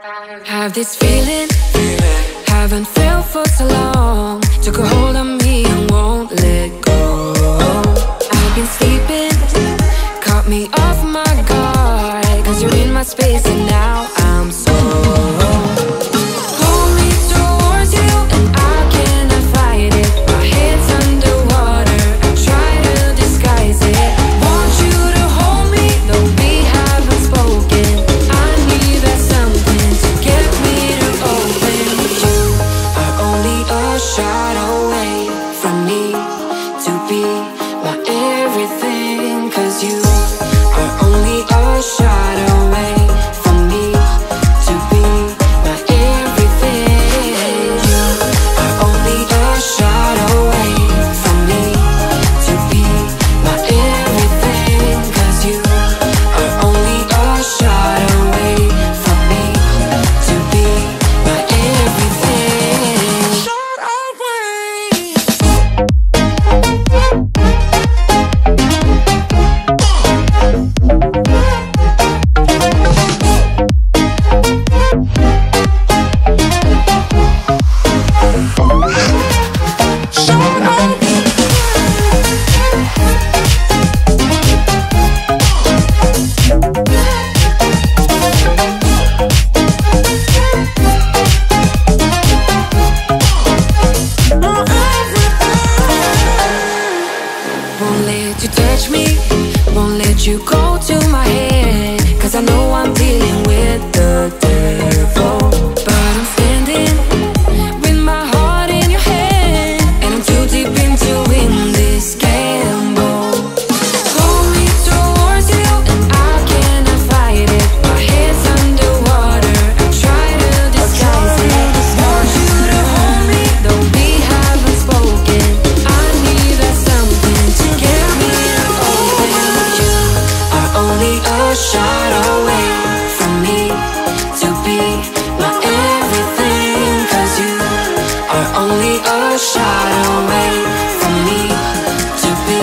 Have this feeling, haven't felt for so long. Took a hold of me and won't let go. I've been sleeping, caught me off my guard. Cause you're in my space and now I'm so pull me towards you and I cannot fight it. My head's underwater, I try to disguise it. Want you to hold me, though we haven't spoken. I need that something to get me to open. You are only a shot away from me to be my everything. Cause you are only a shot away from me to be my everything. You are only a shot away from me to be my everything. Cause you are only a shot away from me to be my everything. Shot away. Won't let you touch me, won't let you go to my head. Cause I know I'm dealing with the devil. But I'm standing with my heart in your hand, and I'm too deep into this gamble. Pull me towards you and I cannot fight it. My head's underwater, I try to disguise it. Want you to hold me, though we haven't spoken. I need that something to get me to open. You are only a shot away from me to be my everything. Cause you are only a shot away from me to be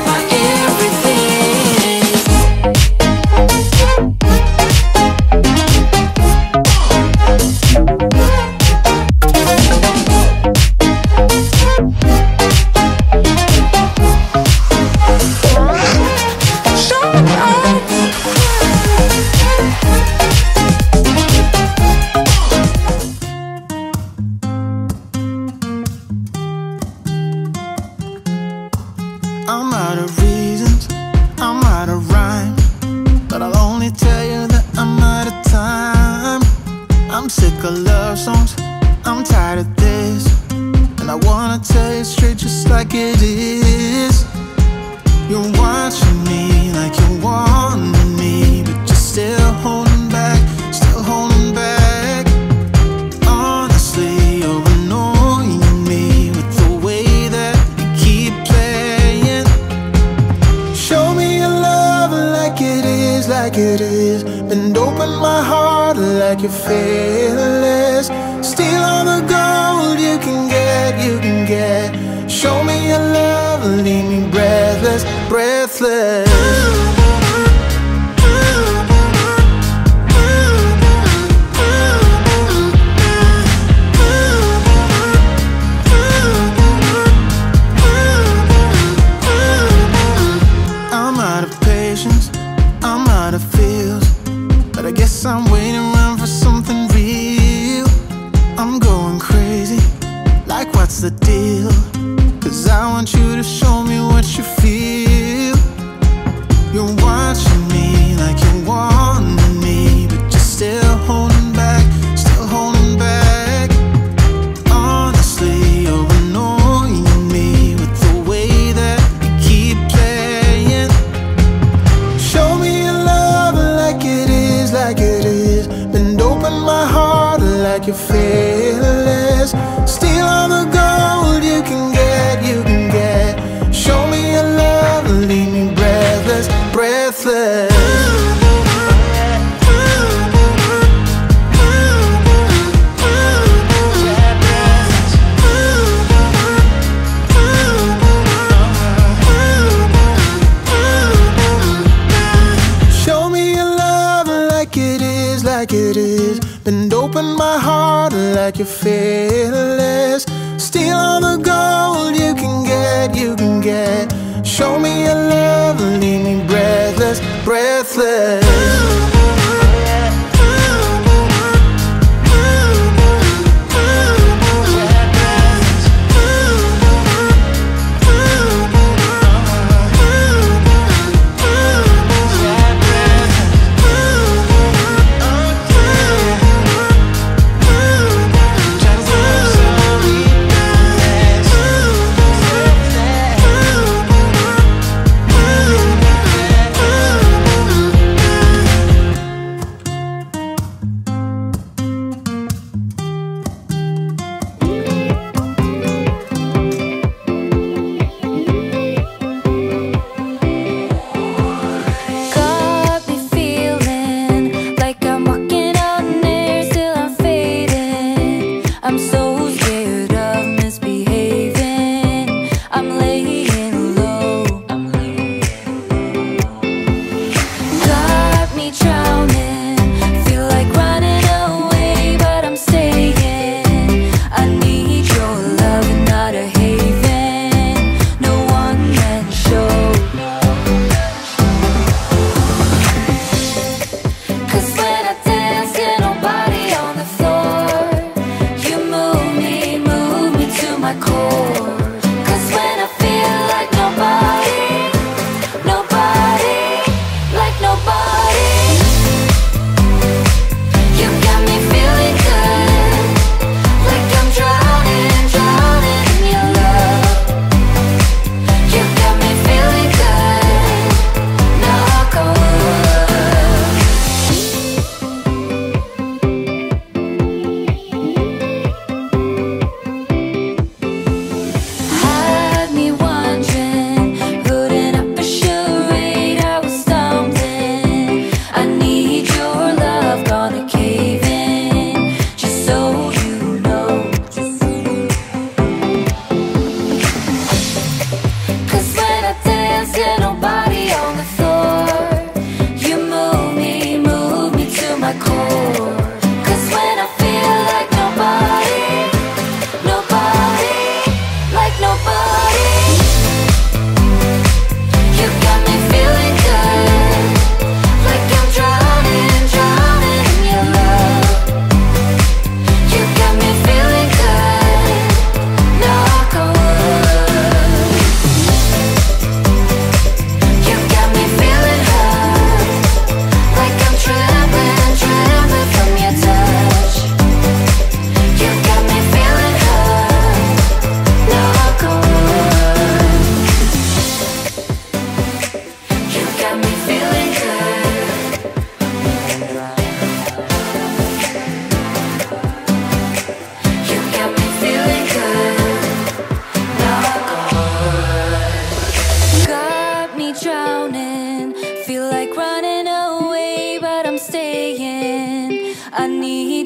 my everything. I'm out of reasons, I'm out of rhyme, but I'll only tell you that I'm out of time. I'm sick of love songs, I'm tired of this, and I wanna tell you straight just like it is. You're watching me like you want me, but you're still holding back, still holding back. Honestly, you're annoying me with the way that you keep playing. Show me your love like it is, like it is. Bend open my heart like you're fearless. Steal all the gold you can get, you can get. Show me your love, leave me breathless, breathless. I'm out of patience, I'm out of feels, but I guess I'm waiting around for something real. I'm going crazy, like what's the deal? Cause I want you to show me what you feel. You're watching me like you want me, but you're still holding back, still holding back. Honestly, you're annoying me with the way that you keep playing. Show me your love like it is, like it is. Bend open my heart like you're fearless. Steal all the gold you can get, you can get. Show me your love, leave me breathless, breathless. like it is. Bend open my heart like you're fearless. Steal all the gold you can get, you can get. Show me your love, leave me breathless, breathless.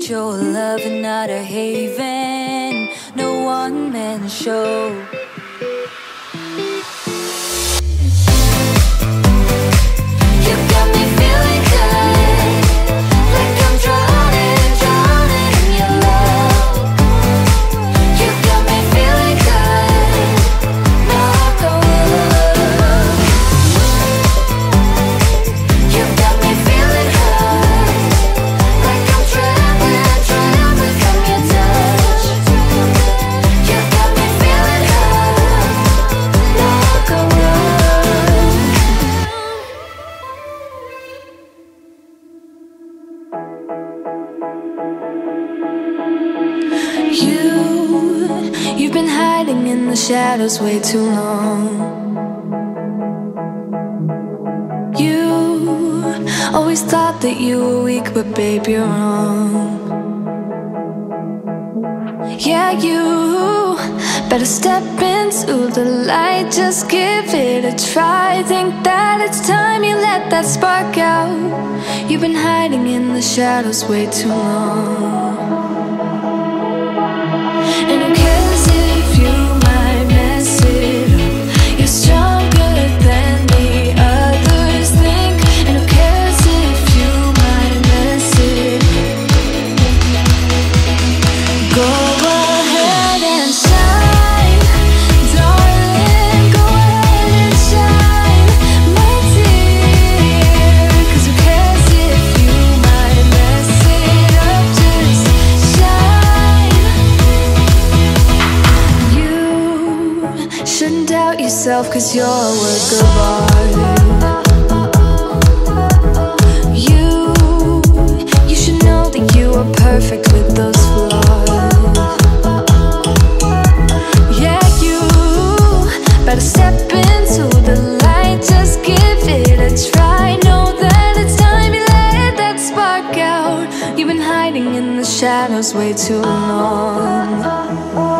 your love and not a haven, no one-man show. You got me feeling good, like I'm drowning, drowning in your love. You got me feeling good, knock on wood. You got me feeling hurt, like I'm trembling, trembling from your touch. You got me feeling hurt, knock on wood. You've been hiding in the shadows way too long. You always thought that you were weak, but babe, you're wrong. Yeah, you better step into the light, just give it a try. Think that it's time you let that spark out. You've been hiding in the shadows way too long. And who cares if you might mess it up? You're stronger than the others think. And who cares if you might mess it up? 'cause you're a work of art. You should know that you are perfect with those flaws. Yeah, you better step into the light, just give it a try. Know that it's time you let that spark out. You've been hiding in the shadows way too long.